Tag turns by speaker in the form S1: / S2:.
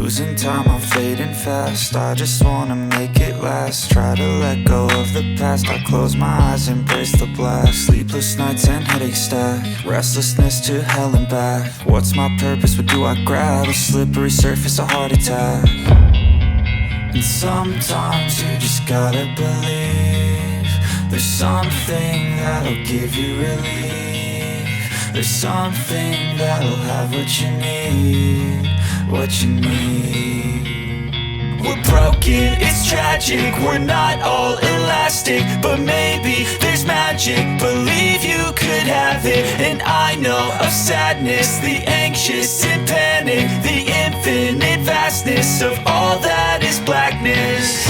S1: Losing time, I'm fading fast. I just wanna make it last. Try to let go of the past. I close my eyes, embrace the blast. Sleepless nights and headaches stack. Restlessness to hell and back. What's my purpose, what do I grab? A slippery surface, a heart attack. And sometimes you just gotta believe there's something that'll give you relief. There's something that'll have what you need, what you need. We're broken, it's tragic, we're not all elastic, but maybe there's magic, believe you could have it. And I know of sadness, the anxious and panic, the infinite vastness of all that is blackness.